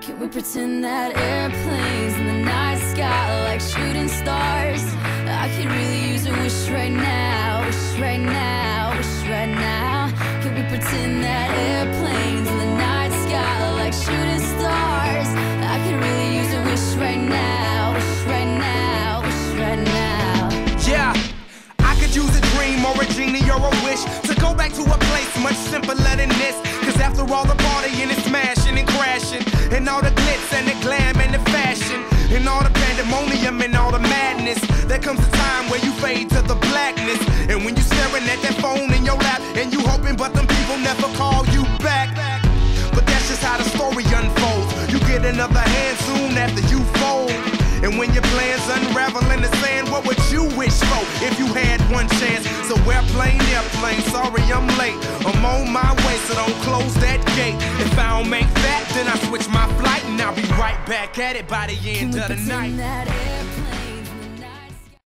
Can we pretend that airplanes in the night sky like shooting stars? I could really use a wish right now, wish right now, wish right now. Can we pretend that airplanes in the night sky like shooting stars? I could really use a wish right now, wish right now, wish right now. Yeah, I could use a dream or a genie or a wish to go back to a place much simpler than this. Cause after all the partying and smashing and crashing, and all the glitz and the glam and the fashion, and all the pandemonium and all the madness, there comes a time where you fade to the blackness. And when you're staring at that phone in your lap, and you hoping but them people never call you back. But that's just how the story unfolds. You get another hand soon after you fold. And when your plans unravel in the sand, what would you wish for if you had one chance? So airplane, sorry I'm late. I'm on my way, so don't close that gate. If I don't make that, then I switch my flight, and I'll be right back at it by the end of the night.